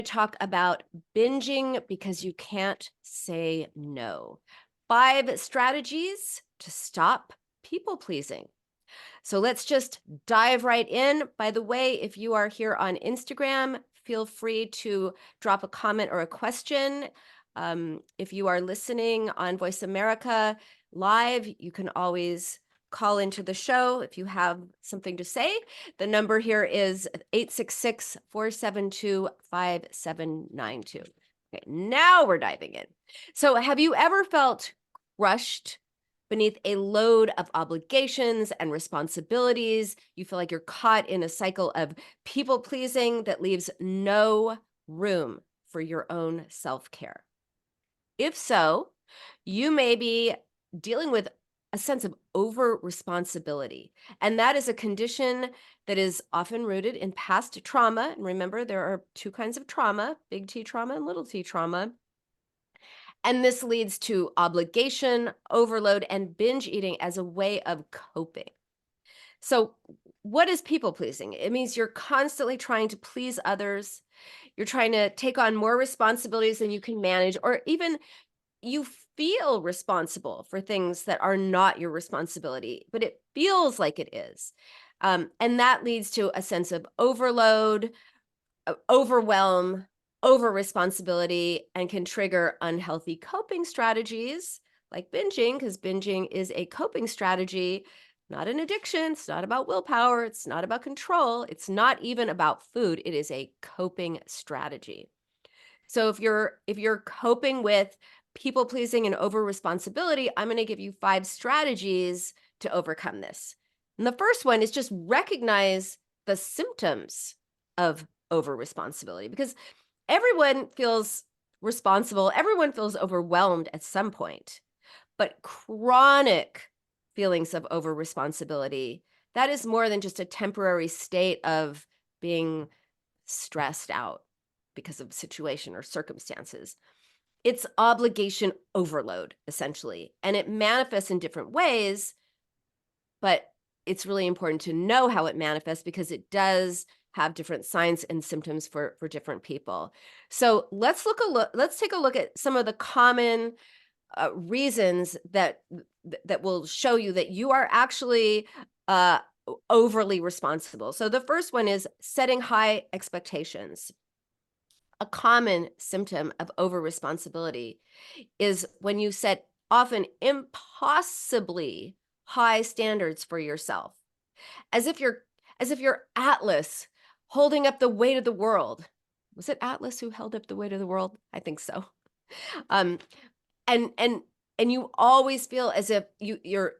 Talk about binging because you can't say no. 5 strategies to stop people pleasing. So let's just dive right in. By the way, if you are here on Instagram, feel free to drop a comment or a question. If you are listening on Voice America Live, you can always call into the show if you have something to say. The number here is 866-472-5792. Okay, now we're diving in. So have you ever felt crushed beneath a load of obligations and responsibilities? You feel like you're caught in a cycle of people pleasing that leaves no room for your own self-care. If so, you may be dealing with a sense of over responsibility. And that is a condition that is often rooted in past trauma. And remember, there are 2 kinds of trauma, big T trauma and little t trauma. And this leads to obligation, overload, and binge eating as a way of coping. So, what is people pleasing? It means you're constantly trying to please others. You're trying to take on more responsibilities than you can manage, or even you feel responsible for things that are not your responsibility, but it feels like it is. And that leads to a sense of overload, overwhelm, over responsibility, and can trigger unhealthy coping strategies like binging, because binging is a coping strategy, not an addiction. It's not about willpower. It's not about control. It's not even about food. It is a coping strategy. So if you're coping with people pleasing and over responsibility, I'm going to give you 5 strategies to overcome this. And the first one is just recognize the symptoms of over responsibility, because everyone feels responsible, everyone feels overwhelmed at some point. But chronic feelings of over responsibility, that is more than just a temporary state of being stressed out because of situation or circumstances. It's obligation overload, essentially, and it manifests in different ways, but it's really important to know how it manifests because it does have different signs and symptoms for different people. So let's take a look at some of the common reasons that will show you that you are actually overly responsible. So the first one is setting high expectations. A common symptom of over responsibility is when you set often impossibly high standards for yourself, as if you're Atlas holding up the weight of the world. Was it Atlas who held up the weight of the world? I think so. Um, and and and you always feel as if you're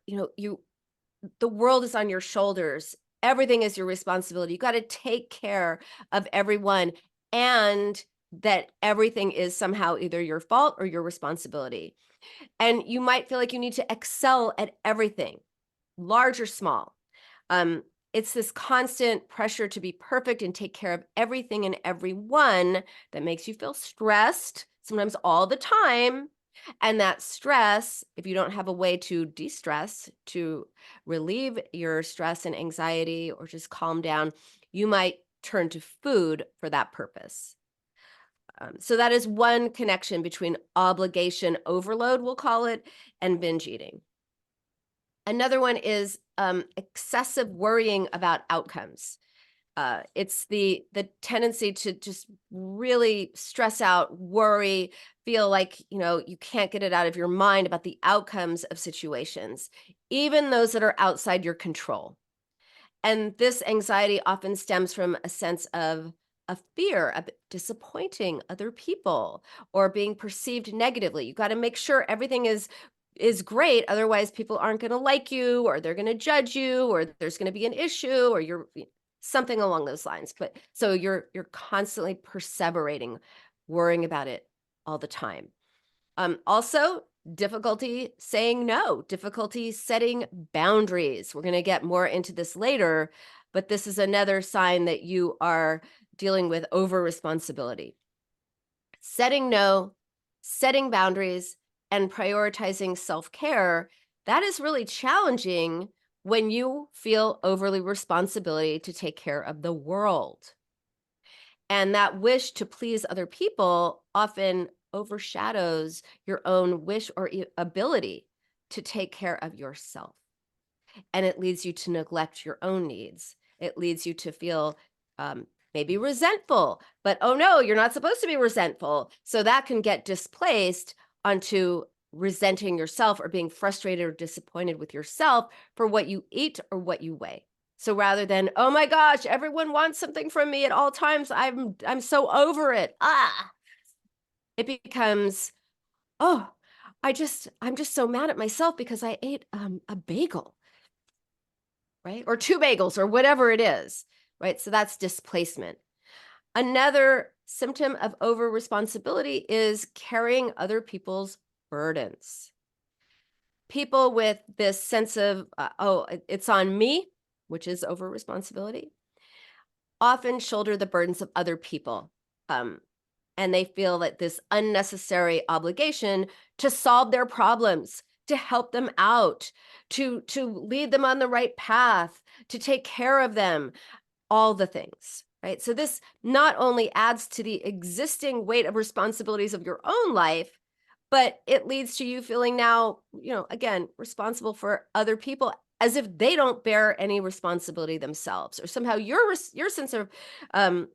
the world is on your shoulders. Everything is your responsibility. You got to take care of everyone, and that everything is somehow either your fault or your responsibility. And you might feel like you need to excel at everything, large or small. Um, it's this constant pressure to be perfect and take care of everything and everyone that makes you feel stressed, sometimes all the time. And that stress, if you don't have a way to de-stress, to relieve your stress and anxiety or just calm down, you might turn to food for that purpose. So that is one connection between obligation overload, we'll call it, and binge eating. Another one is excessive worrying about outcomes. It's the tendency to just really stress out, worry, feel like you can't get it out of your mind about the outcomes of situations, even those that are outside your control. And this anxiety often stems from a sense of a fear of disappointing other people or being perceived negatively. You got to make sure everything is great, otherwise people aren't going to like you, or they're going to judge you, or there's going to be an issue, or you're something along those lines. But so you're constantly perseverating, worrying about it all the time. Also, difficulty saying no, difficulty setting boundaries. We're going to get more into this later, but this is another sign that you are dealing with over responsibility. Setting no, setting boundaries, and prioritizing self-care, that is really challenging when you feel overly responsibility to take care of the world. And that wish to please other people often overshadows your own wish or ability to take care of yourself. And it leads you to neglect your own needs. It leads you to feel maybe resentful, but oh no, you're not supposed to be resentful. So that can get displaced onto resenting yourself or being frustrated or disappointed with yourself for what you eat or what you weigh. So rather than, oh my gosh, everyone wants something from me at all times, I'm so over it. It becomes, oh, I'm just so mad at myself because I ate a bagel, right? Or 2 bagels or whatever it is, right? So that's displacement. Another symptom of over responsibility is carrying other people's burdens. People with this sense of, it's on me, which is over responsibility, often shoulder the burdens of other people. And they feel that this unnecessary obligation to solve their problems, to help them out, to lead them on the right path, to take care of them, all the things, right? So this not only adds to the existing weight of responsibilities of your own life, but it leads to you feeling now, again, responsible for other people as if they don't bear any responsibility themselves, or somehow your sense um,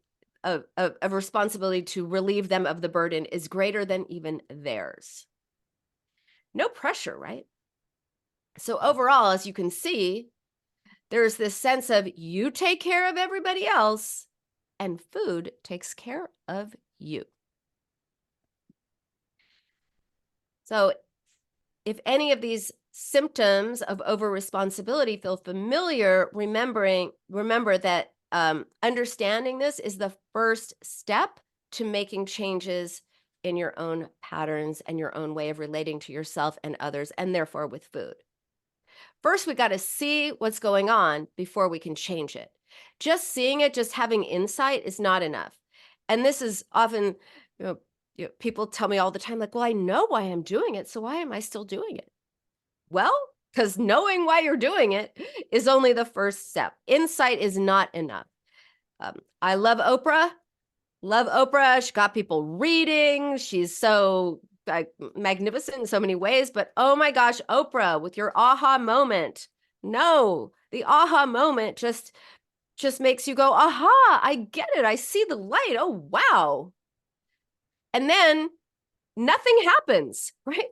of responsibility to relieve them of the burden is greater than even theirs. No pressure, right? So overall, as you can see, there's this sense of you take care of everybody else and food takes care of you. So if any of these symptoms of over responsibility feel familiar, remember that understanding this is the first step to making changes in your own patterns and your own way of relating to yourself and others, and therefore with food. First, we got to see what's going on before we can change it. Just seeing it, just having insight is not enough. And this is often, people tell me all the time, like, well, I know why I'm doing it, so why am I still doing it? Well, because knowing why you're doing it is only the first step. Insight is not enough. I love Oprah. Love Oprah. She got people reading. She's so magnificent in so many ways. But oh my gosh, Oprah, with your aha moment. No, the aha moment just makes you go, aha, I get it. I see the light. Oh, wow. And then nothing happens, right?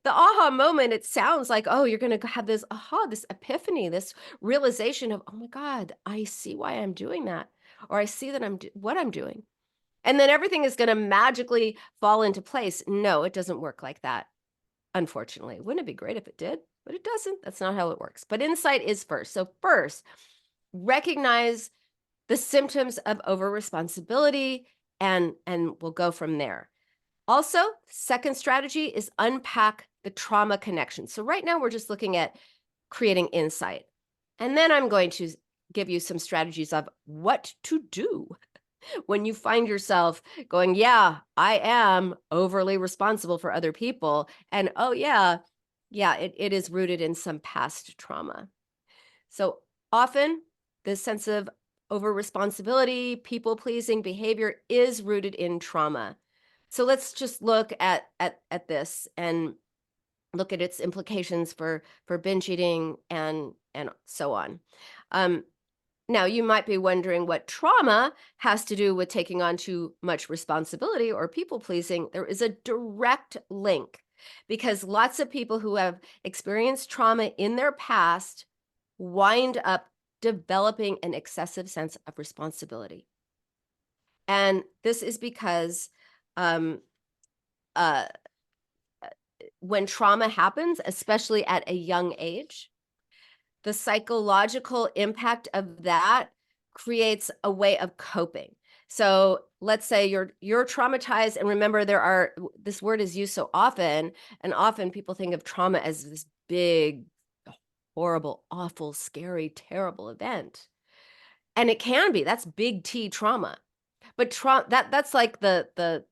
The aha moment, it sounds like, oh, you're going to have this aha, this epiphany, this realization of, oh my God, I see why I'm doing that. Or I see that what I'm doing. And then everything is going to magically fall into place. No, it doesn't work like that. Unfortunately, wouldn't it be great if it did? But it doesn't. That's not how it works. But insight is first. So first, recognize the symptoms of over responsibility and we'll go from there. Also, second strategy is unpack the trauma connection. So right now we're just looking at creating insight. And then I'm going to give you some strategies of what to do when you find yourself going, yeah, I am overly responsible for other people. And oh yeah, it is rooted in some past trauma. So often this sense of over responsibility, people pleasing behavior is rooted in trauma. So let's just look at this and look at its implications for binge eating and so on. Now, you might be wondering what trauma has to do with taking on too much responsibility or people pleasing. There is a direct link because lots of people who have experienced trauma in their past wind up developing an excessive sense of responsibility. And this is because um, when trauma happens, especially at a young age, the psychological impact of that creates a way of coping. So let's say you're traumatized, and remember this word is used so often, and often people think of trauma as this big, horrible, awful, scary, terrible event. And it can be. That's big T trauma. But that's like the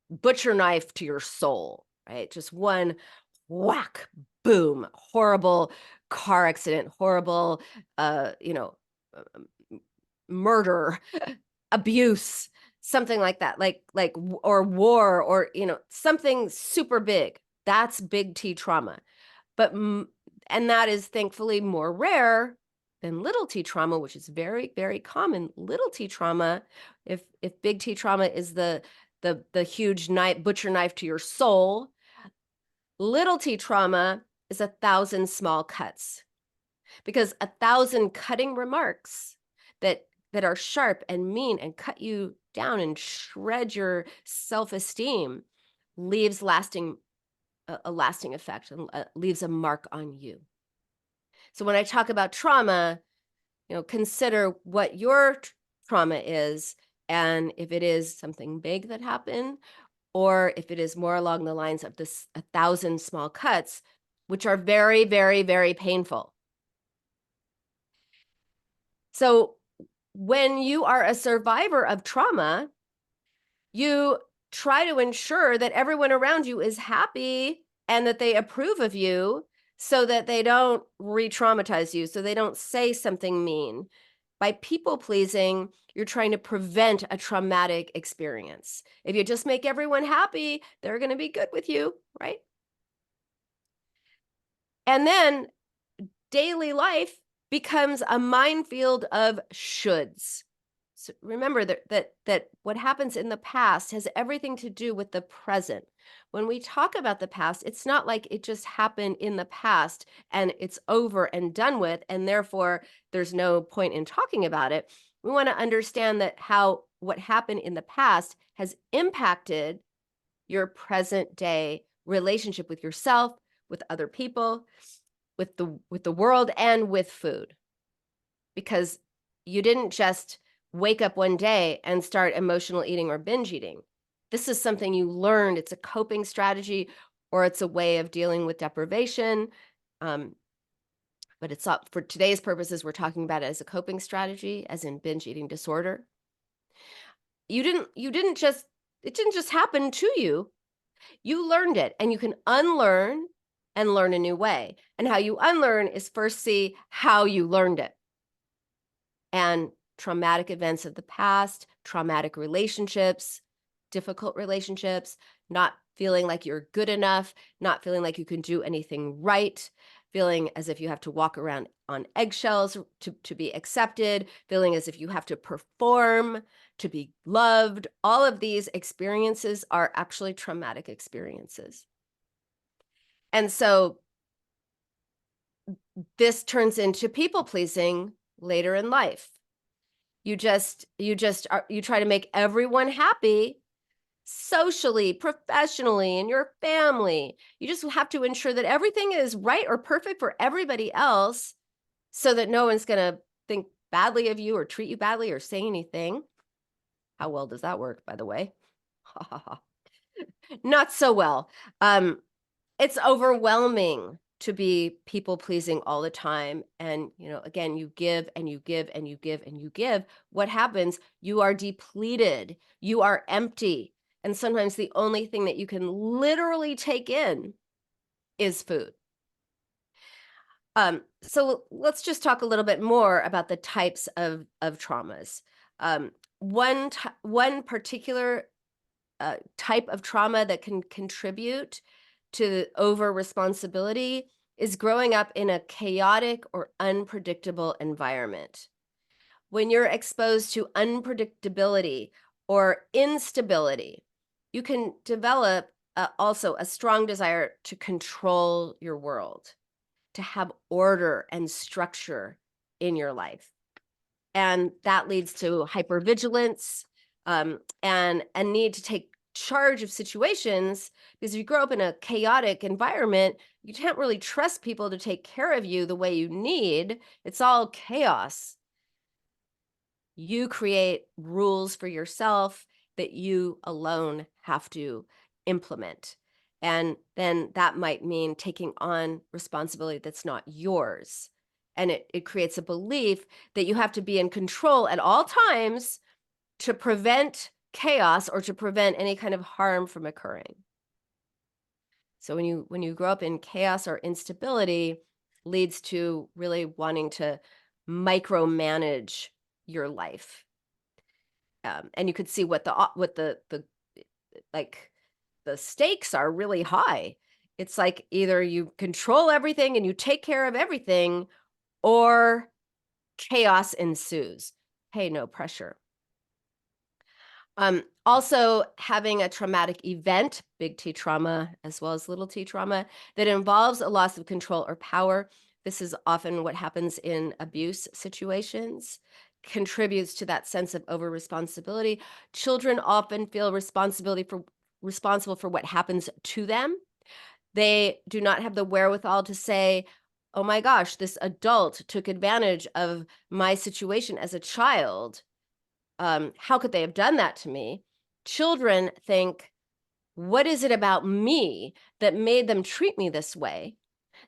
butcher knife to your soul, right? Just one whack, boom, horrible car accident, horrible, murder, abuse, something like that, or war, or, something super big. That's big T trauma. But and that is thankfully more rare than little T trauma, which is very, very common. Little T trauma, if big T trauma is the huge knife, butcher knife to your soul, little T trauma is 1,000 small cuts, because 1,000 cutting remarks that are sharp and mean and cut you down and shred your self-esteem leaves a lasting effect, and leaves a mark on you. So when I talk about trauma, consider what your trauma is, and if it is something big that happened, or if it is more along the lines of this 1,000 small cuts, which are very, very, very painful. So when you are a survivor of trauma, you try to ensure that everyone around you is happy and that they approve of you, so that they don't re-traumatize you, so they don't say something mean. By people pleasing, you're trying to prevent a traumatic experience. If you just make everyone happy, they're going to be good with you, right? And then daily life becomes a minefield of shoulds. So remember that what happens in the past has everything to do with the present. When we talk about the past, it's not like it just happened in the past and it's over and done with, and therefore there's no point in talking about it. We want to understand that what happened in the past has impacted your present day relationship with yourself, with other people, with the world, and with food. Because you didn't just wake up one day and start emotional eating or binge eating. This is something you learned. It's a coping strategy, or it's a way of dealing with deprivation. But it's not, for today's purposes, we're talking about it as a coping strategy, as in binge eating disorder. It didn't just happen to you. You learned it, and you can unlearn and learn a new way. And how you unlearn is first see how you learned it. And traumatic events of the past, traumatic relationships, difficult relationships, not feeling like you're good enough, not feeling like you can do anything right, feeling as if you have to walk around on eggshells to be accepted, feeling as if you have to perform to be loved. All of these experiences are actually traumatic experiences. And so this turns into people pleasing later in life. You try to make everyone happy socially, professionally, in your family. You just have to ensure that everything is right or perfect for everybody else, so that no one's going to think badly of you or treat you badly or say anything. How well does that work, by the way? Not so well. It's overwhelming to be people pleasing all the time. And, again, you give and you give and you give and you give. What happens? You are depleted. You are empty. And sometimes the only thing that you can literally take in is food. So let's just talk a little bit more about the types of traumas. One particular type of trauma that can contribute to over responsibility is growing up in a chaotic or unpredictable environment. When you're exposed to unpredictability or instability, you can develop also a strong desire to control your world, to have order and structure in your life. And that leads to hypervigilance, and a need to take charge of situations, because if you grow up in a chaotic environment, you can't really trust people to take care of you the way you need. It's all chaos. You create rules for yourself that you alone have to implement. And then that might mean taking on responsibility that's not yours. And it creates a belief that you have to be in control at all times to prevent chaos or to prevent any kind of harm from occurring. So when you grow up in chaos or instability, leads to really wanting to micromanage your life. And you could see what the like the stakes are really high. It's like either you control everything and you take care of everything, or chaos ensues. Hey, no pressure. Also, having a traumatic event, big T trauma as well as little t trauma, that involves a loss of control or power. This is often what happens in abuse situations, contributes to that sense of over responsibility. Children often feel responsible for what happens to them. They do not have the wherewithal to say, oh my gosh, this adult took advantage of my situation as a child. How could they have done that to me? Children think, what is it about me that made them treat me this way?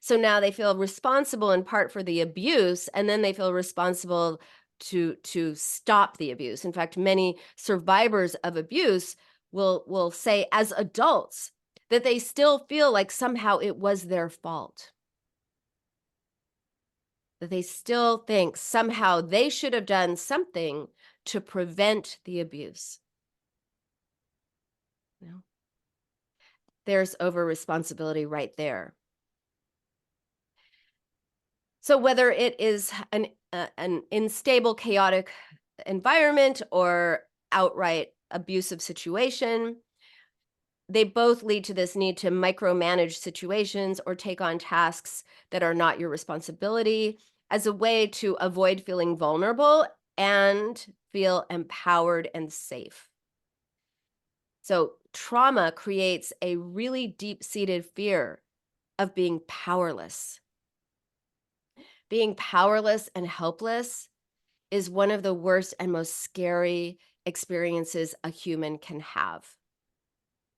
So now they feel responsible in part for the abuse, and then they feel responsible to stop the abuse. In fact, many survivors of abuse will say as adults that they still feel like somehow it was their fault. That they still think somehow they should have done something to prevent the abuse. You know? There's over responsibility right there. So whether it is an unstable, chaotic environment or outright abusive situation, they both lead to this need to micromanage situations or take on tasks that are not your responsibility as a way to avoid feeling vulnerable and feel empowered and safe. So trauma creates a really deep-seated fear of being powerless. Being powerless and helpless is one of the worst and most scary experiences a human can have.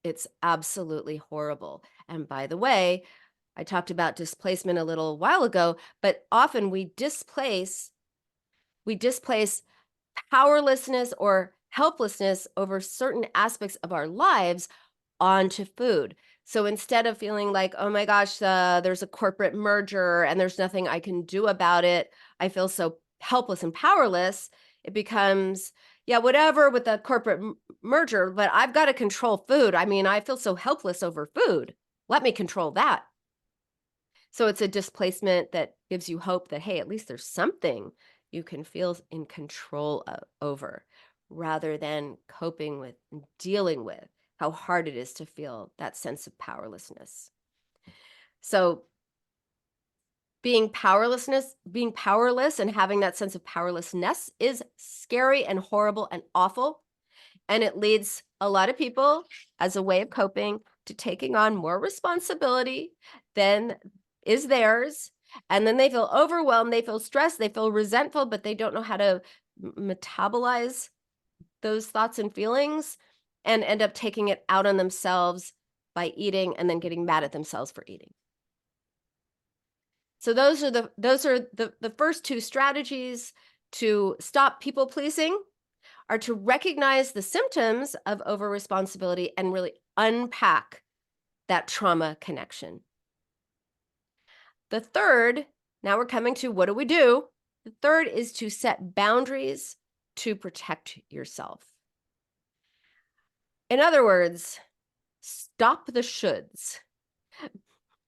It's absolutely horrible. And by the way, I talked about displacement a little while ago, but often we displace powerlessness or helplessness over certain aspects of our lives onto food. So instead of feeling like, oh my gosh, there's a corporate merger and there's nothing I can do about it, I feel so helpless and powerless. It becomes, yeah, whatever with the corporate merger, but I've got to control food. I mean, I feel so helpless over food. Let me control that. So it's a displacement that gives you hope that, hey, at least there's something you can feel in control over, rather than coping with and dealing with how hard it is to feel that sense of powerlessness. So being powerless and having that sense of powerlessness is scary and horrible and awful. And it leads a lot of people, as a way of coping, to taking on more responsibility than is theirs. And then they feel overwhelmed, they feel stressed, they feel resentful, but they don't know how to metabolize those thoughts and feelings, and end up taking it out on themselves by eating and then getting mad at themselves for eating. So those are the first two strategies to stop people pleasing, are to recognize the symptoms of over responsibility and really unpack that trauma connection. The third, now we're coming to what do we do? The third is to set boundaries to protect yourself. In other words, stop the shoulds.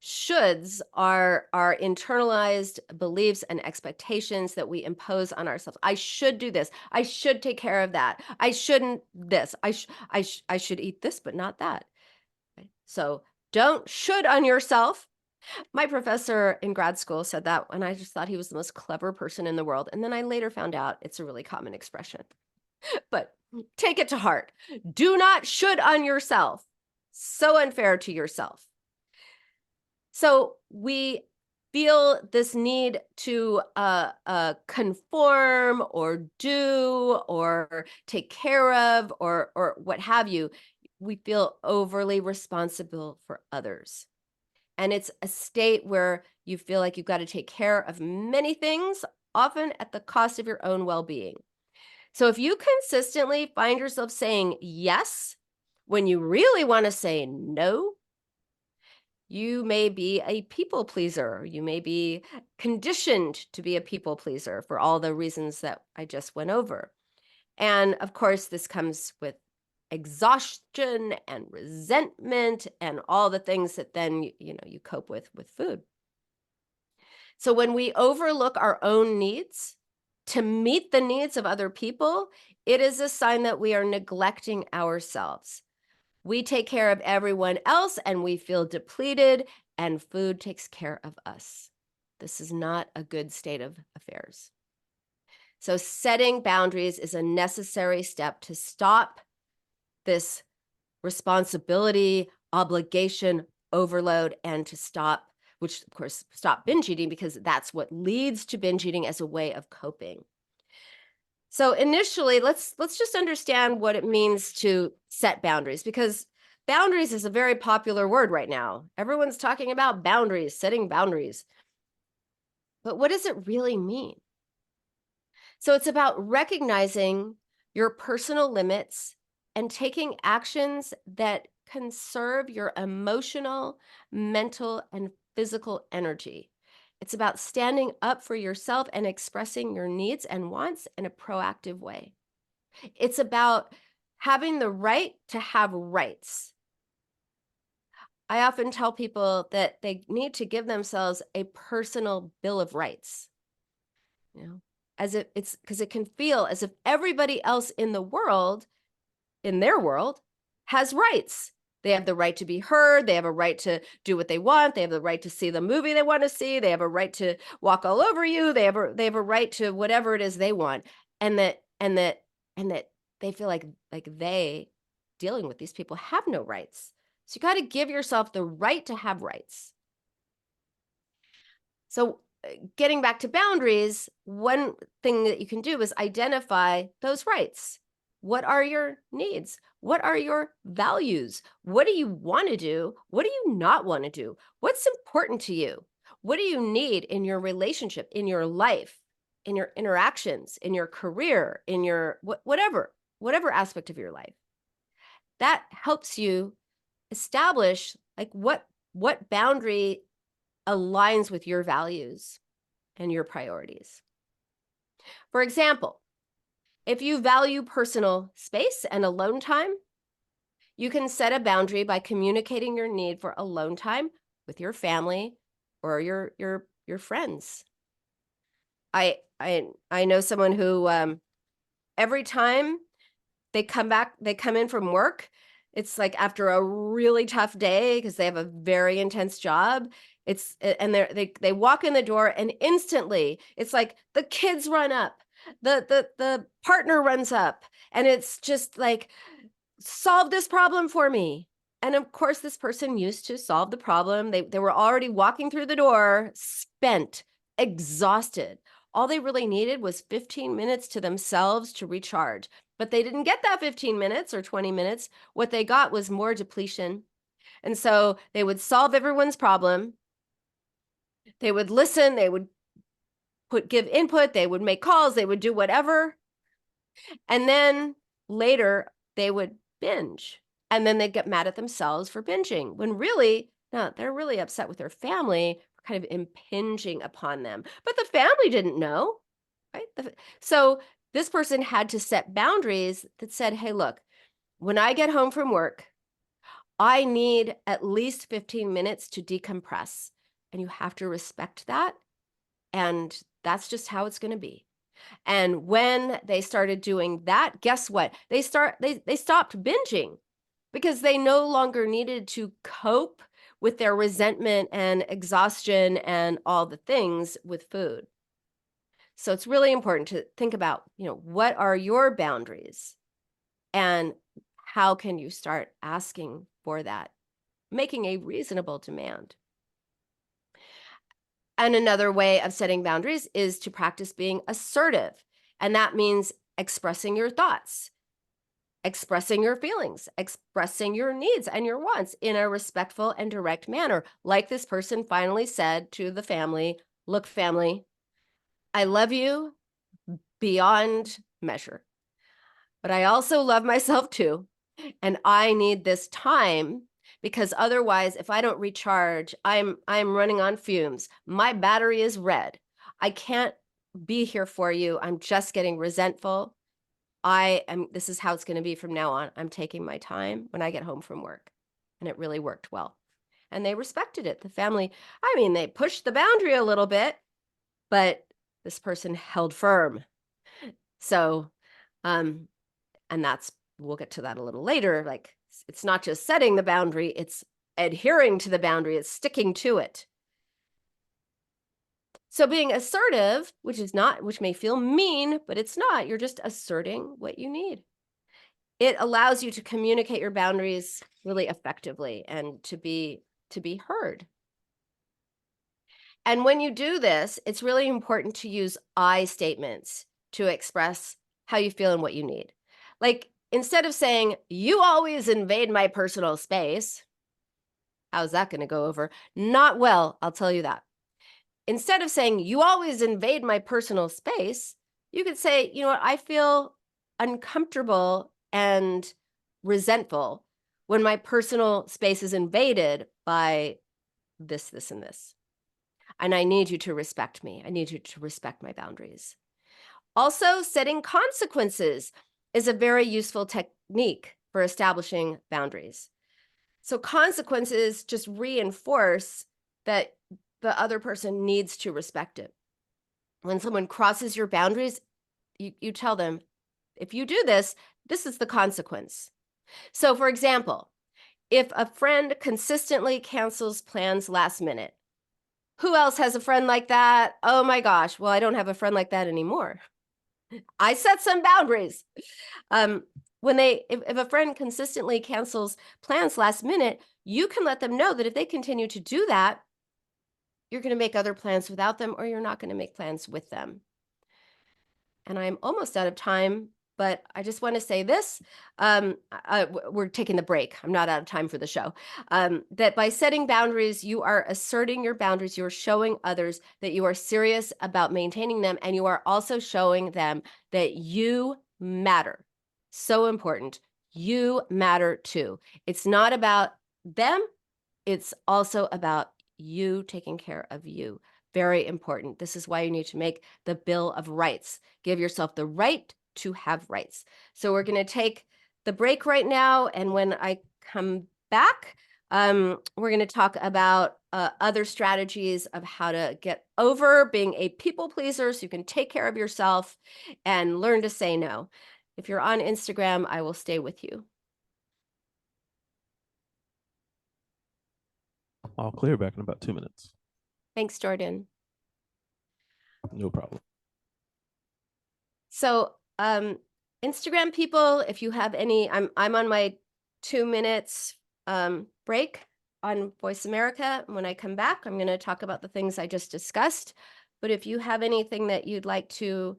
Shoulds are internalized beliefs and expectations that we impose on ourselves. I should do this. I should take care of that. I shouldn't this. I should eat this, but not that. Okay? So don't should on yourself. My professor in grad school said that, and I just thought he was the most clever person in the world. And then I later found out it's a really common expression. But take it to heart. Do not should on yourself. So unfair to yourself. So we feel this need to conform or do or take care of or what have you. We feel overly responsible for others. And it's a state where you feel like you've got to take care of many things, often at the cost of your own well-being. So if you consistently find yourself saying yes when you really want to say no, you may be a people pleaser. You may be conditioned to be a people pleaser for all the reasons that I just went over. And of course, this comes with exhaustion and resentment and all the things that then you cope with food. So when we overlook our own needs to meet the needs of other people, it is a sign that we are neglecting ourselves. We take care of everyone else and we feel depleted, and food takes care of us. This is not a good state of affairs. So setting boundaries is a necessary step to stop this responsibility, obligation, overload, and to stop, which of course, stop binge eating, because that's what leads to binge eating as a way of coping. So initially, let's just understand what it means to set boundaries, because boundaries is a very popular word right now. Everyone's talking about boundaries, setting boundaries. But what does it really mean? So it's about recognizing your personal limits and taking actions that conserve your emotional, mental, and physical energy. It's about standing up for yourself and expressing your needs and wants in a proactive way. It's about having the right to have rights. I often tell people that they need to give themselves a personal bill of rights. You know, as if it's because it can feel as if everybody else in the world, in their world, has rights. They have the right to be heard. They have a right to do what they want. They have the right to see the movie they want to see. They have a right to walk all over you. They have a right to whatever it is they want. And that they feel like they, dealing with these people, have no rights. So you got to give yourself the right to have rights. So, getting back to boundaries, one thing that you can do is identify those rights. What are your needs? What are your values? What do you want to do? What do you not want to do? What's important to you? What do you need in your relationship, in your life, in your interactions, in your career, in your whatever aspect of your life? That helps you establish like what boundary aligns with your values and your priorities. For example, if you value personal space and alone time, you can set a boundary by communicating your need for alone time with your family or your friends. I know someone who every time they come in from work, it's like after a really tough day because they have a very intense job. And they walk in the door and instantly it's like the kids run up, the partner runs up, and it's just like, solve this problem for me. And of course, this person used to solve the problem. They were already walking through the door, spent, exhausted. All they really needed was 15 minutes to themselves to recharge. But they didn't get that 15 minutes or 20 minutes. What they got was more depletion. And so they would solve everyone's problem. They would listen, they would give input, they would make calls, they would do whatever. And then later they would binge. And then they'd get mad at themselves for binging when really, no, they're really upset with their family for kind of impinging upon them. But the family didn't know, right? So this person had to set boundaries that said, hey, look, when I get home from work, I need at least 15 minutes to decompress. And you have to respect that. And that's just how it's going to be. And when they started doing that, guess what? They stopped binging because they no longer needed to cope with their resentment and exhaustion and all the things with food. So it's really important to think about, what are your boundaries and how can you start asking for that, making a reasonable demand. And another way of setting boundaries is to practice being assertive. And that means expressing your thoughts, expressing your feelings, expressing your needs and your wants in a respectful and direct manner. Like this person finally said to the family, look, family, I love you beyond measure, but I also love myself too. And I need this time because otherwise, if I don't recharge, I'm running on fumes. My battery is red. I can't be here for you. I'm just getting resentful. this is how it's going to be from now on. I'm taking my time when I get home from work. And it really worked well. And they respected it. The family, I mean, they pushed the boundary a little bit, but this person held firm. So, and we'll get to that a little later. Like, it's not just setting the boundary, it's adhering to the boundary, it's sticking to it. So being assertive, which may feel mean, but it's not, you're just asserting what you need. It allows you to communicate your boundaries really effectively and to be heard. And when you do this, it's really important to use I statements to express how you feel and what you need. Like, instead of saying, "You always invade my personal space," how's that going to go over? Not well, I'll tell you that. Instead of saying, "You always invade my personal space," you could say, "You know what, I feel uncomfortable and resentful when my personal space is invaded by this, this, and this. And I need you to respect me. I need you to respect my boundaries." Also, setting consequences is a very useful technique for establishing boundaries. So consequences just reinforce that the other person needs to respect it. When someone crosses your boundaries, you tell them, if you do this, this is the consequence. So for example, if a friend consistently cancels plans last minute, who else has a friend like that? Oh my gosh, well, I don't have a friend like that anymore. I set some boundaries. If a friend consistently cancels plans last minute, you can let them know that if they continue to do that, you're going to make other plans without them, or you're not going to make plans with them. And I'm almost out of time, but I just want to say this. We're taking the break. I'm not out of time for the show. That by setting boundaries, you are asserting your boundaries. You're showing others that you are serious about maintaining them. And you are also showing them that you matter. So important. You matter too. It's not about them. It's also about you taking care of you. Very important. This is why you need to make the Bill of Rights. Give yourself the right to have rights. So we're going to take the break right now. And when I come back, we're going to talk about other strategies of how to get over being a people pleaser so you can take care of yourself and learn to say no. If you're on Instagram, I will stay with you. All clear, back in about 2 minutes. Thanks, Jordan. No problem. So, Instagram people, if you have any, I'm on my 2 minutes break on Voice America. When I come back, I'm going to talk about the things I just discussed. But if you have anything that you'd like to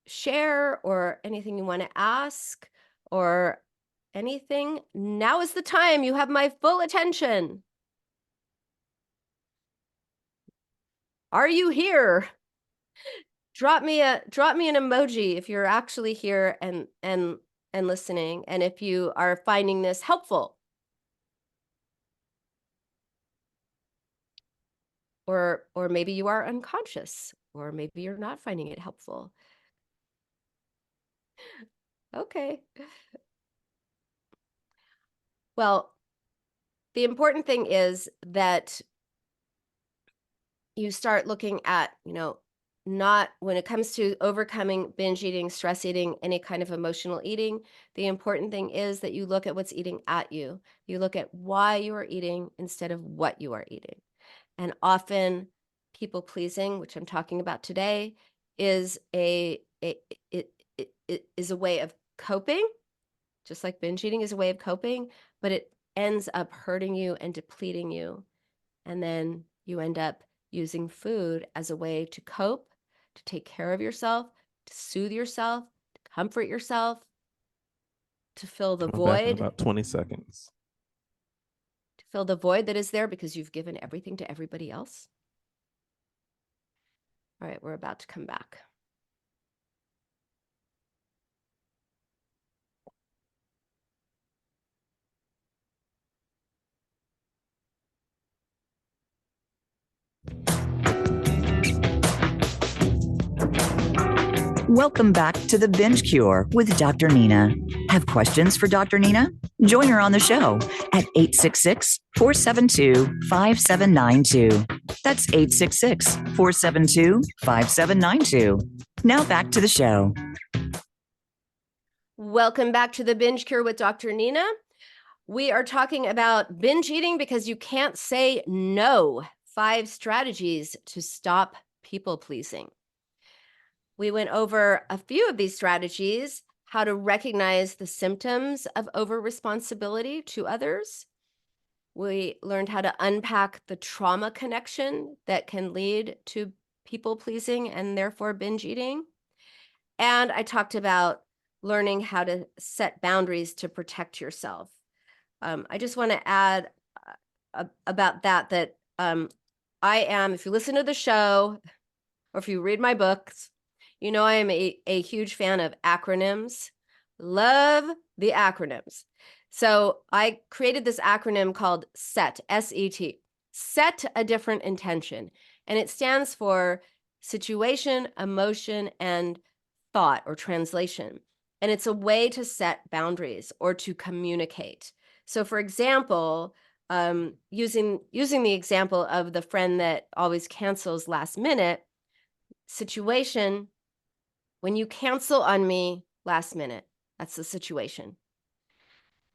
share or anything you want to ask or anything, now is the time. You have my full attention. Are you here? Drop me an emoji if you're actually here and listening, and if you are finding this helpful. Or maybe you are unconscious, or maybe you're not finding it helpful. Okay. Well, the important thing is that you start looking at, not when it comes to overcoming binge eating, stress eating, any kind of emotional eating, the important thing is that you look at what's eating at you. You look at why you are eating instead of what you are eating. And often people pleasing, which I'm talking about today, is a way of coping, just like binge eating is a way of coping, but it ends up hurting you and depleting you. And then you end up using food as a way to cope, to take care of yourself, to soothe yourself, to comfort yourself, to fill the void. Back in about 20 seconds. To fill the void that is there because you've given everything to everybody else. All right, we're about to come back. Welcome back to The Binge Cure with Dr. Nina. Have questions for Dr. Nina? Join her on the show at 866-472-5792. That's 866-472-5792. Now back to the show. Welcome back to the Binge Cure with Dr. Nina. We are talking about binge eating because you can't say no. 5 strategies to stop people pleasing. We went over a few of these strategies, how to recognize the symptoms of over-responsibility to others. We learned how to unpack the trauma connection that can lead to people pleasing and therefore binge eating. And I talked about learning how to set boundaries to protect yourself. I just want to add about that I am, if you listen to the show or if you read my books, you know I am a huge fan of acronyms. Love the acronyms. So I created this acronym called SET, S-E-T, set a different intention. And it stands for situation, emotion, and thought or translation. And it's a way to set boundaries or to communicate. So for example, using the example of the friend that always cancels last minute, situation, when you cancel on me last minute, that's the situation.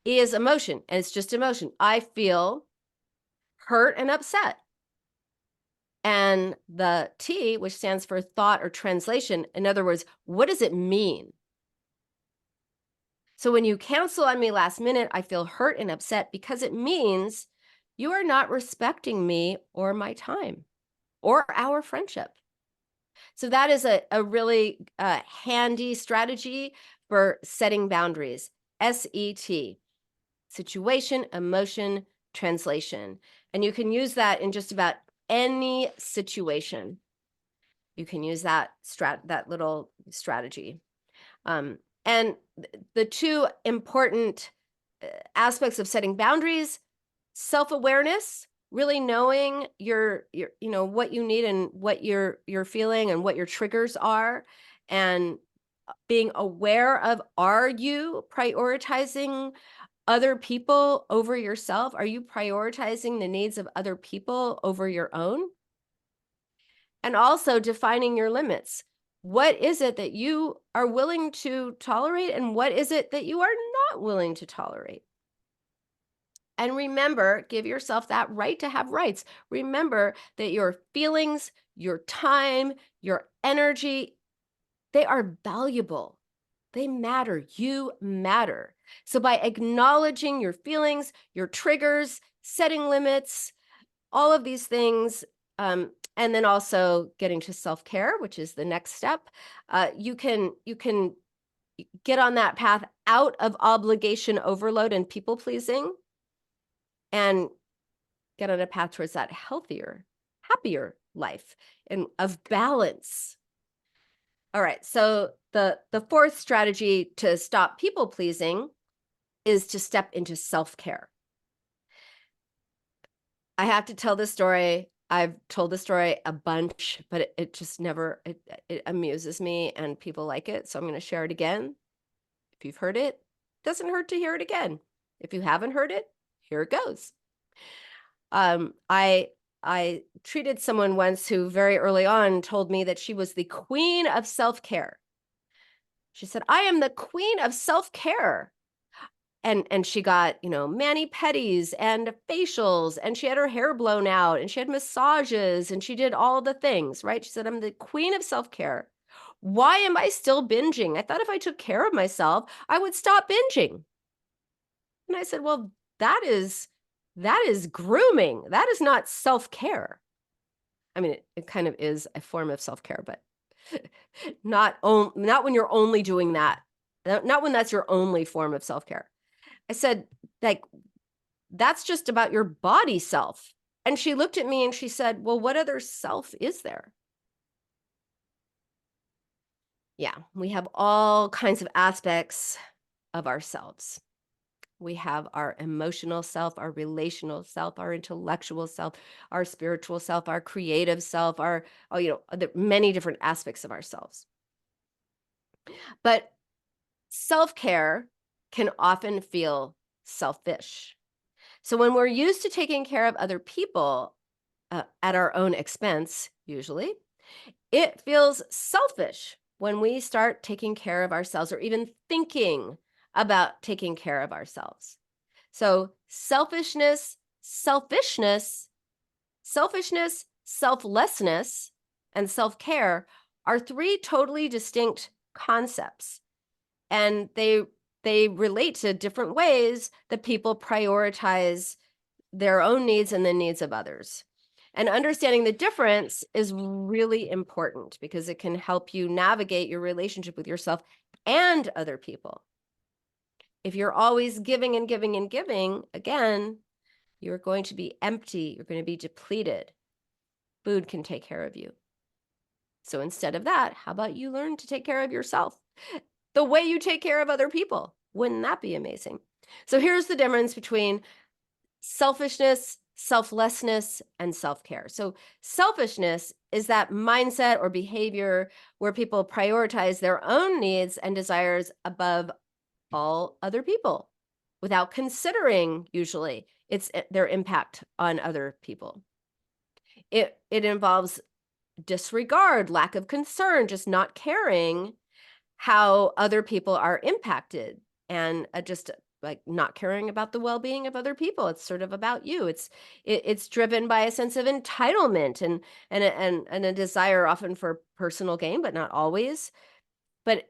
E is emotion, and it's just emotion. I feel hurt and upset. And the T, which stands for thought or translation, in other words, what does it mean? So when you cancel on me last minute, I feel hurt and upset because it means you are not respecting me or my time or our friendship. So that is a really handy strategy for setting boundaries. SET, situation, emotion, translation. And you can use that in just about any situation. You can use that little strategy. And the 2 important aspects of setting boundaries, self-awareness, really knowing your what you need and what you're feeling and what your triggers are, and being aware of, are you prioritizing other people over yourself? Are you prioritizing the needs of other people over your own? And also defining your limits. What is it that you are willing to tolerate and what is it that you are not willing to tolerate? And remember, give yourself that right to have rights. Remember that your feelings, your time, your energy, they are valuable. They matter. You matter. So by acknowledging your feelings, your triggers, setting limits, all of these things, and then also getting to self-care, which is the next step, you can get on that path out of obligation overload and people pleasing, and get on a path towards that healthier, happier life and of balance. All right, so the 4th strategy to stop people pleasing is to step into self-care. I have to tell this story. I've told the story a bunch, but it just never, it amuses me and people like it. So I'm going to share it again. If you've heard it, doesn't hurt to hear it again. If you haven't heard it, here it goes. I treated someone once who very early on told me that she was the queen of self-care. She said, I am the queen of self-care. And she got, mani-pedis and facials, and she had her hair blown out, and she had massages, and she did all the things, right? She said, I'm the queen of self-care. Why am I still binging? I thought if I took care of myself, I would stop binging. And I said, well, that is grooming. That is not self-care. I mean, it kind of is a form of self-care, but not when you're only doing that. Not when that's your only form of self-care. I said, like, that's just about your body self. And she looked at me and she said, well, what other self is there? Yeah, we have all kinds of aspects of ourselves. We have our emotional self, our relational self, our intellectual self, our spiritual self, our creative self, the many different aspects of ourselves. But self-care can often feel selfish. So when we're used to taking care of other people at our own expense, usually, it feels selfish when we start taking care of ourselves or even thinking about taking care of ourselves. So selfishness, selflessness, and self-care are three totally distinct concepts. And they relate to different ways that people prioritize their own needs and the needs of others. And understanding the difference is really important because it can help you navigate your relationship with yourself and other people. If you're always giving and giving and giving, again, you're going to be empty. You're going to be depleted. Food can take care of you. So instead of that, how about you learn to take care of yourself the way you take care of other people? Wouldn't that be amazing? So here's the difference between selfishness, selflessness, and self-care. So selfishness is that mindset or behavior where people prioritize their own needs and desires above all other people without considering, usually, their impact on other people. It involves disregard, lack of concern, just not caring how other people are impacted, and just like not caring about the well-being of other people. It's sort of about you. It's driven by a sense of entitlement and a desire often for personal gain, but not always. But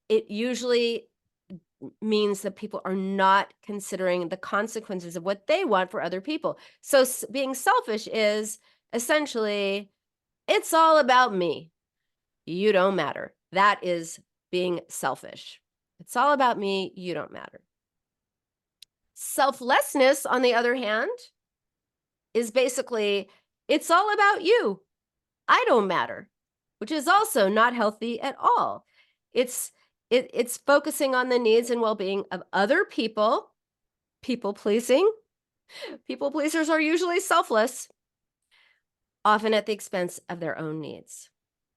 it usually means that people are not considering the consequences of what they want for other people. So being selfish is essentially, it's all about me. You don't matter. That is being selfish. It's all about me. You don't matter. Selflessness, on the other hand, is basically, it's all about you. I don't matter, which is also not healthy at all. It's focusing on the needs and well-being of other people, people pleasing. People pleasers are usually selfless, often at the expense of their own needs.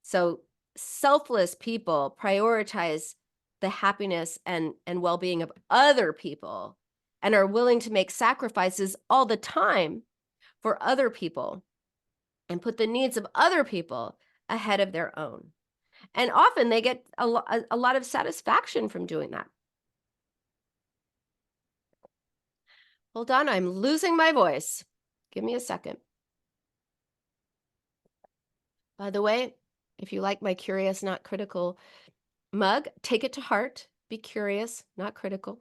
So selfless people prioritize the happiness and well-being of other people and are willing to make sacrifices all the time for other people and put the needs of other people ahead of their own. And often they get a lot of satisfaction from doing that. Hold on, I'm losing my voice. Give me a second. By the way, if you like my curious, not critical mug, take it to heart. Be curious, not critical.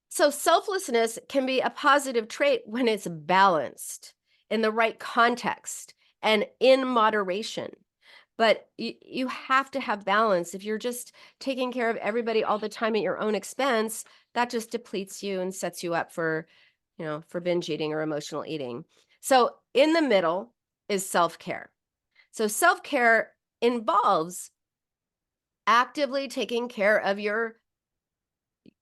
So selflessness can be a positive trait when it's balanced in the right context and in moderation. But you have to have balance. If you're just taking care of everybody all the time at your own expense, that just depletes you and sets you up for, for binge eating or emotional eating. So in the middle is self-care. So self-care involves actively taking care of your,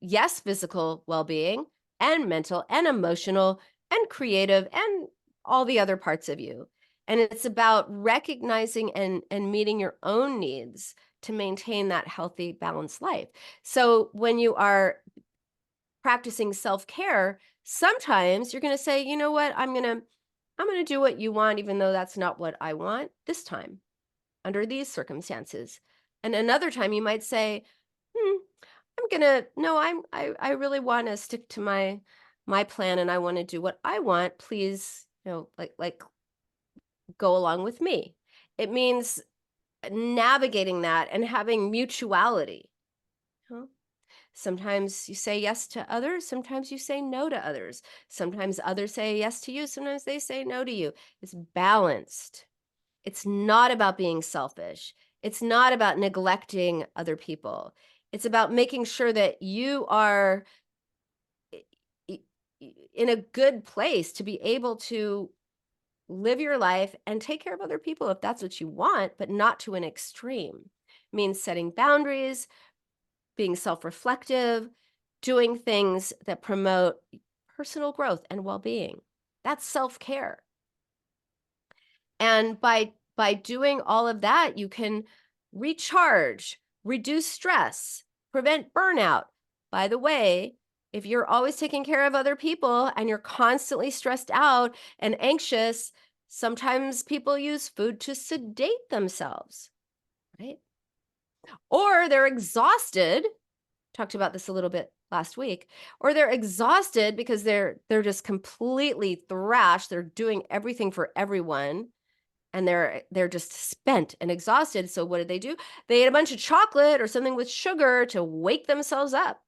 yes, physical well-being and mental and emotional and creative and all the other parts of you. And it's about recognizing and meeting your own needs to maintain that healthy, balanced life. So when you are practicing self-care, sometimes you're going to say, you know what, I'm going to do what you want, even though that's not what I want this time under these circumstances. And another time you might say, I really want to stick to my plan and I want to do what I want. Please, like go along with me. It means navigating that and having mutuality. Sometimes you say yes to others. Sometimes you say no to others. Sometimes others say yes to you. Sometimes they say no to you. It's balanced. It's not about being selfish. It's not about neglecting other people. It's about making sure that you are in a good place to be able to live your life and take care of other people if that's what you want, but not to an extreme. It means setting boundaries, being self-reflective, doing things that promote personal growth and well-being. That's self-care. And by doing all of that, you can recharge, reduce stress, prevent burnout. By the way, if you're always taking care of other people and you're constantly stressed out and anxious, sometimes people use food to sedate themselves, right? Or they're exhausted. Talked about this a little bit last week. Or they're exhausted because they're just completely thrashed. They're doing everything for everyone and they're just spent and exhausted. So what do? They ate a bunch of chocolate or something with sugar to wake themselves up.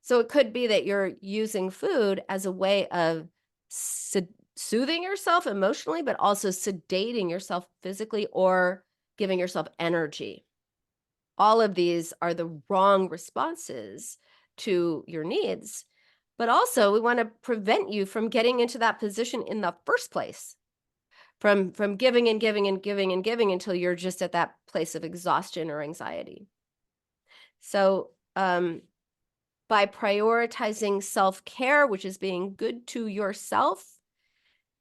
So it could be that you're using food as a way of soothing yourself emotionally, but also sedating yourself physically or giving yourself energy. All of these are the wrong responses to your needs, but also we want to prevent you from getting into that position in the first place, from giving and giving and giving and giving until you're just at that place of exhaustion or anxiety. So, by prioritizing self-care, which is being good to yourself,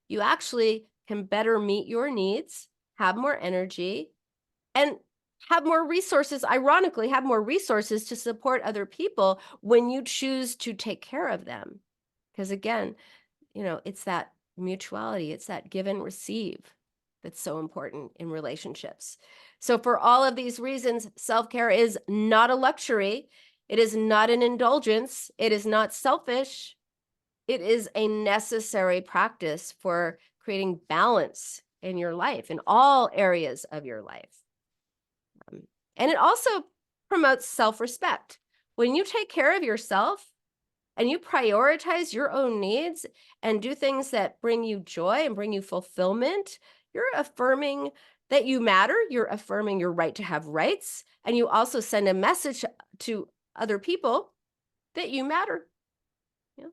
you actually can better meet your needs, have more energy, and have more resources, ironically, have more resources to support other people when you choose to take care of them. Because again, it's that mutuality, it's that give and receive that's so important in relationships. So for all of these reasons, self-care is not a luxury. It is not an indulgence. It is not selfish. It is a necessary practice for creating balance in your life, in all areas of your life. And it also promotes self-respect. When you take care of yourself and you prioritize your own needs and do things that bring you joy and bring you fulfillment, you're affirming that you matter. You're affirming your right to have rights. And you also send a message to other people that you matter. Yeah.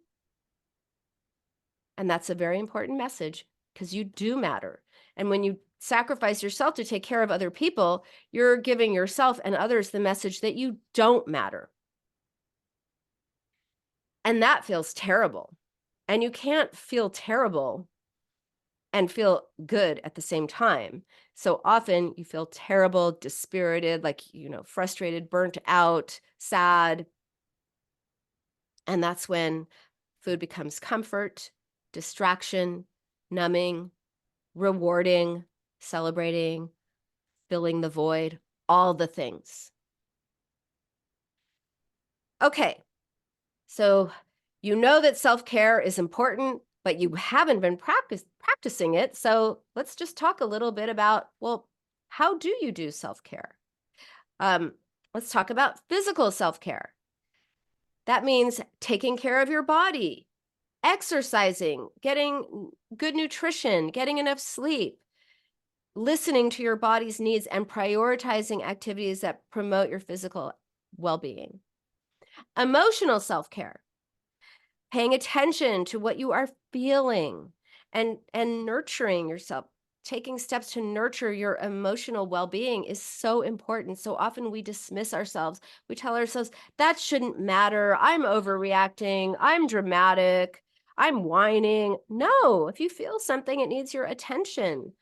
And that's a very important message because you do matter. And when you sacrifice yourself to take care of other people, you're giving yourself and others the message that you don't matter. And that feels terrible. And you can't feel terrible and feel good at the same time. So often you feel terrible, dispirited, like, frustrated, burnt out, sad. And that's when food becomes comfort, distraction, numbing, rewarding, celebrating, filling the void, all the things. Okay, so you know that self-care is important, but you haven't been practicing it. So let's just talk a little bit about, well, how do you do self-care? Let's talk about physical self-care. That means taking care of your body, exercising, getting good nutrition, getting enough sleep, listening to your body's needs, and prioritizing activities that promote your physical well-being. Emotional self-care, paying attention to what you are feeling and nurturing yourself. Taking steps to nurture your emotional well-being is so important. So often we dismiss ourselves. We tell ourselves, that shouldn't matter. I'm overreacting. I'm dramatic. I'm whining. No, if you feel something, it needs your attention,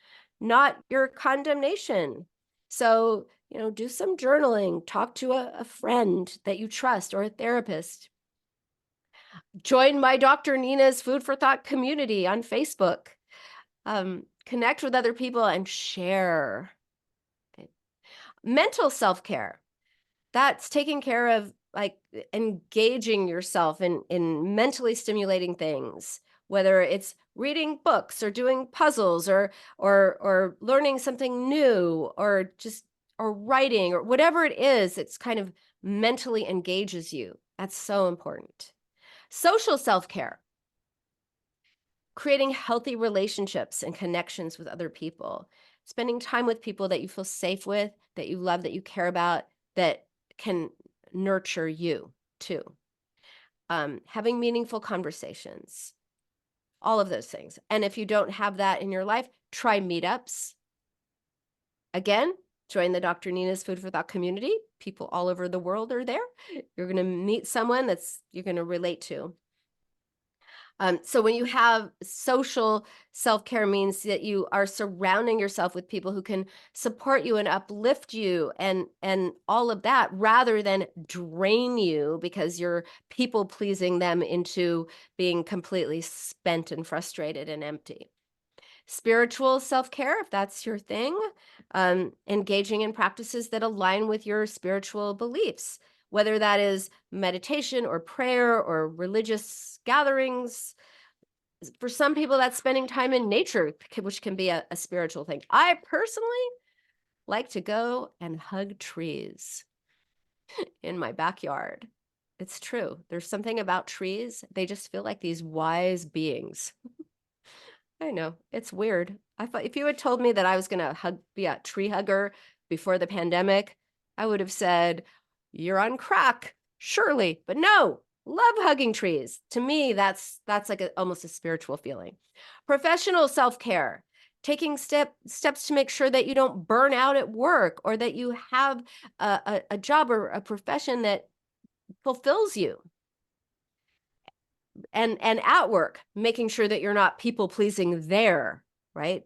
not your condemnation. So, do some journaling, talk to a friend that you trust or a therapist. Join my Dr. Nina's Food for Thought community on Facebook. Connect with other people and share. Okay. Mental self-care. That's taking care of engaging yourself in mentally stimulating things, whether it's reading books or doing puzzles or learning something new or writing or whatever it is, it's kind of mentally engages you. That's so important. Social self-care. Creating healthy relationships and connections with other people, spending time with people that you feel safe with, that you love, that you care about, that can nurture you too. Having meaningful conversations, all of those things. And if you don't have that in your life, try meetups. Again, join the Dr. Nina's Food for Thought community. People all over the world are there. You're going to meet someone you're going to relate to. So when you have social self-care means that you are surrounding yourself with people who can support you and uplift you and all of that rather than drain you because you're people pleasing them into being completely spent and frustrated and empty. Spiritual self-care, if that's your thing, engaging in practices that align with your spiritual beliefs, whether that is meditation or prayer or religious gatherings. For some people, that's spending time in nature, which can be a spiritual thing. I personally like to go and hug trees in my backyard. It's true. There's something about trees. They just feel like these wise beings. I know, it's weird. I thought if you had told me that I was gonna be a tree hugger before the pandemic, I would have said, "You're on crack, surely." But no, love hugging trees. To me, that's like almost a spiritual feeling. Professional self-care, taking steps to make sure that you don't burn out at work or that you have a job or a profession that fulfills you. And at work, making sure that you're not people pleasing there, right?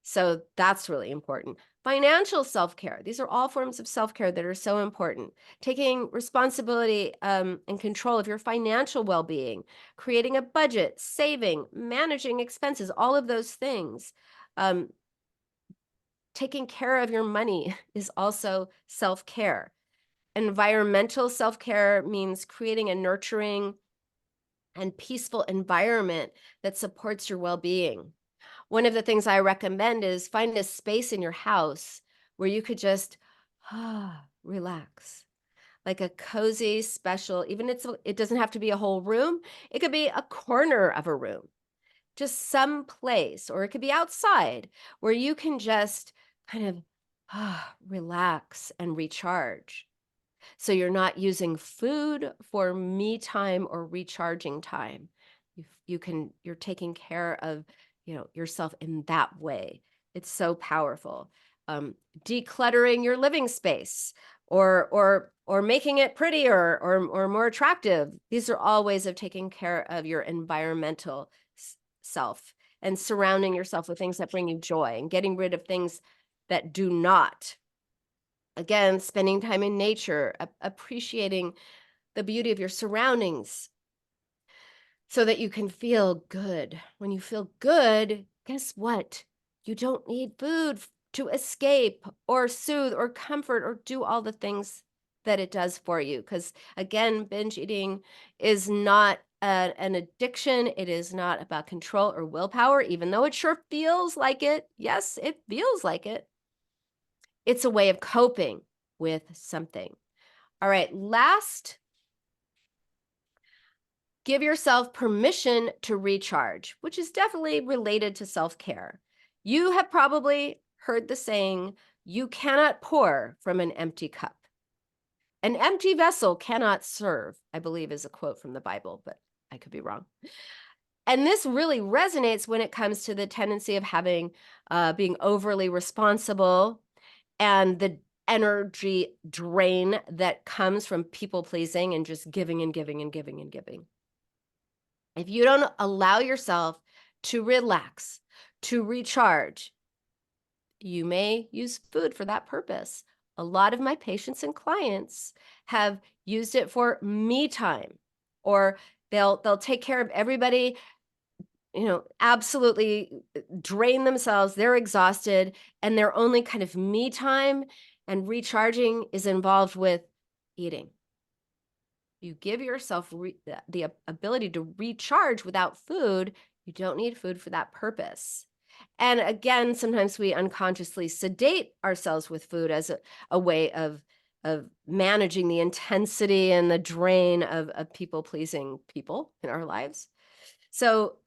So that's really important. Financial self-care. These are all forms of self-care that are so important. Taking responsibility and control of your financial well-being, creating a budget, saving, managing expenses, all of those things. Taking care of your money is also self-care. Environmental self-care means creating a nurturing and peaceful environment that supports your well-being. One of the things I recommend is find a space in your house where you could just relax, like a cozy, special, it doesn't have to be a whole room. It could be a corner of a room, just some place, or it could be outside where you can just kind of relax and recharge. So you're not using food for me time or recharging time. You're taking care of, yourself in that way. It's so powerful. Decluttering your living space or making it prettier or more attractive. These are all ways of taking care of your environmental self and surrounding yourself with things that bring you joy and getting rid of things that do not. Again, spending time in nature, appreciating the beauty of your surroundings so that you can feel good. When you feel good, guess what? You don't need food to escape or soothe or comfort or do all the things that it does for you. Because again, binge eating is not an addiction. It is not about control or willpower, even though it sure feels like it. Yes, it feels like it. It's a way of coping with something. All right, last, give yourself permission to recharge, which is definitely related to self-care. You have probably heard the saying, you cannot pour from an empty cup. An empty vessel cannot serve, I believe is a quote from the Bible, but I could be wrong. And this really resonates when it comes to the tendency of being overly responsible and the energy drain that comes from people pleasing and just giving and giving and giving and giving. If you don't allow yourself to relax, to recharge, you may use food for that purpose. A lot of my patients and clients have used it for me time, or they'll take care of everybody, absolutely drain themselves. They're exhausted, and their only kind of me time and recharging is involved with eating. You give yourself the ability to recharge without food. You don't need food for that purpose. And again, sometimes we unconsciously sedate ourselves with food as a way of managing the intensity and the drain of people-pleasing people in our lives. So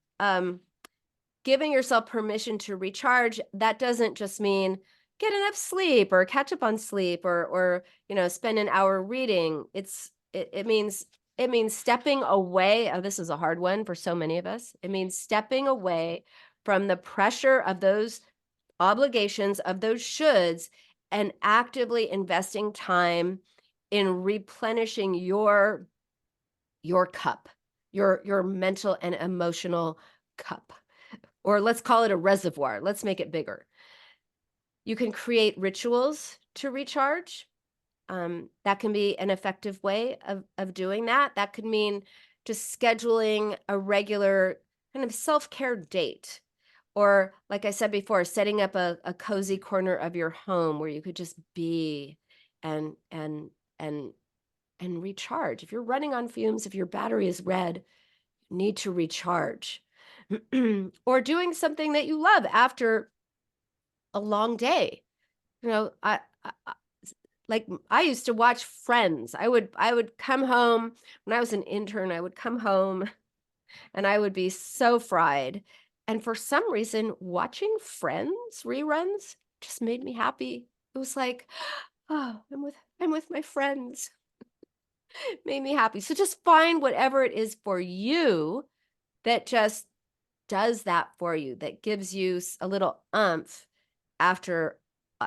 giving yourself permission to recharge, that doesn't just mean get enough sleep or catch up on sleep or spend an hour reading. It means stepping away. Oh, this is a hard one for so many of us. It means stepping away from the pressure of those obligations, of those shoulds, and actively investing time in replenishing your cup, your mental and emotional cup. Or let's call it a reservoir. Let's make it bigger. You can create rituals to recharge. That can be an effective way of doing that. That could mean just scheduling a regular kind of self-care date. Or like I said before, setting up a cozy corner of your home where you could just be and and recharge. If you're running on fumes, if your battery is red, you need to recharge. Or doing something that you love after a long day. You know, like I used to watch Friends. I would come home when I was an intern, I would come home and I would be so fried. And for some reason, watching Friends reruns just made me happy. It was like, oh, I'm with my friends. It made me happy. So just find whatever it is for you that just does that for you, that gives you a little umph after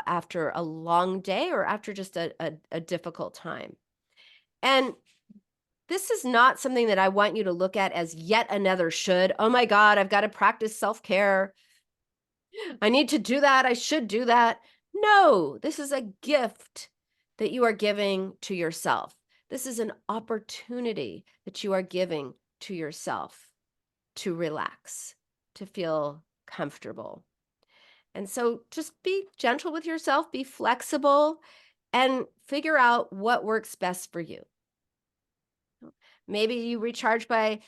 after a long day or after just a difficult time. And this is not something that I want you to look at as yet another should. Oh my God, I've got to practice self-care. I need to do that. I should do that. No, this is a gift that you are giving to yourself. This is an opportunity that you are giving to yourself to relax, to feel comfortable. And so just be gentle with yourself, be flexible, and figure out what works best for you. Maybe you recharge by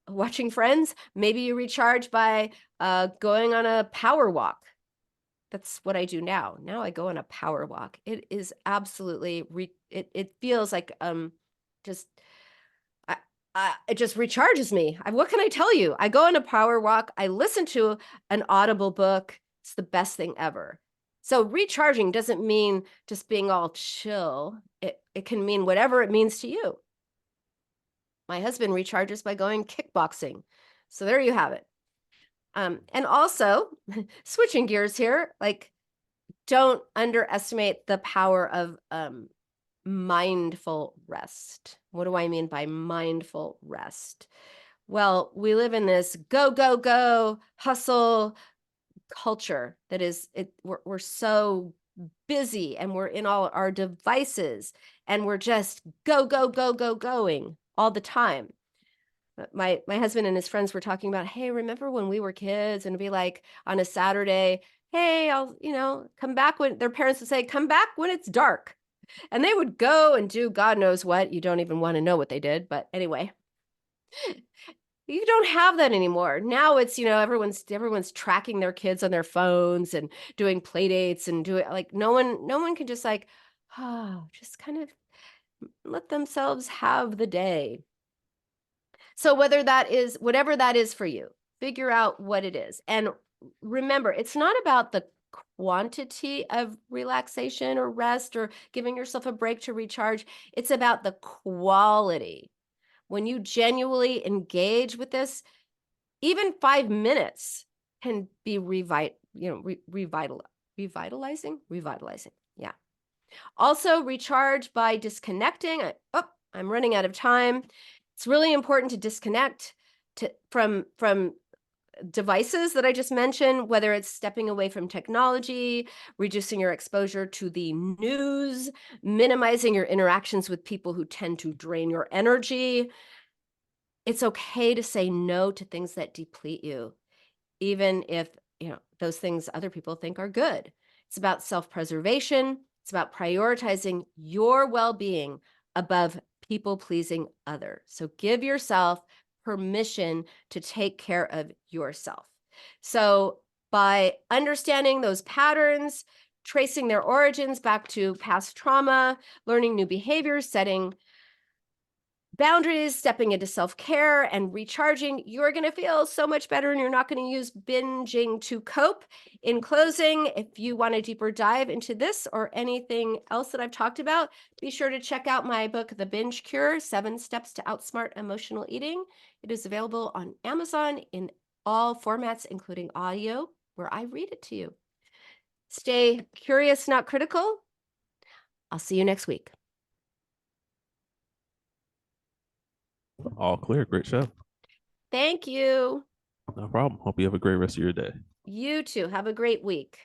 watching Friends. Maybe you recharge by going on a power walk. That's what I do now. Now I go on a power walk. It is absolutely, it feels like just, it just recharges me. What can I tell you? I go on a power walk. I listen to an Audible book. It's the best thing ever. So recharging doesn't mean just being all chill. It can mean whatever it means to you. My husband recharges by going kickboxing. So there you have it. And also, switching gears here, like don't underestimate the power of mindful rest. What do I mean by mindful rest? Well, we live in this go, go, go, hustle culture that is, we're so busy and we're in all our devices and we're just go, go, go, go, going all the time. My husband and his friends were talking about, hey, remember when we were kids? And it'd be like on a Saturday, hey, I'll, come back when their parents would say, come back when it's dark. And they would go and do God knows what. You don't even want to know what they did. But anyway, you don't have that anymore. Now it's, everyone's tracking their kids on their phones and doing play dates and doing like no one can just like, just kind of let themselves have the day. So whatever that is for you, figure out what it is. And remember, it's not about the quantity of relaxation or rest or giving yourself a break to recharge. It's about the quality. When you genuinely engage with this, even 5 minutes can be revitalizing. Yeah. Also recharge by disconnecting. I'm running out of time. It's really important to disconnect from devices that I just mentioned, whether it's stepping away from technology, reducing your exposure to the news, minimizing your interactions with people who tend to drain your energy. It's okay to say no to things that deplete you, even if those things other people think are good. It's about self-preservation. It's about prioritizing your well-being above people-pleasing others. So give yourself permission to take care of yourself. So by understanding those patterns, tracing their origins back to past trauma, learning new behaviors, setting boundaries, stepping into self-care and recharging, you're going to feel so much better and you're not going to use binging to cope. In closing, if you want a deeper dive into this or anything else that I've talked about, be sure to check out my book, The Binge Cure, 7 Steps to Outsmart Emotional Eating. It is available on Amazon in all formats, including audio, where I read it to you. Stay curious, not critical. I'll see you next week. All clear. Great show. Thank you. No problem. Hope you have a great rest of your day. You too. Have a great week.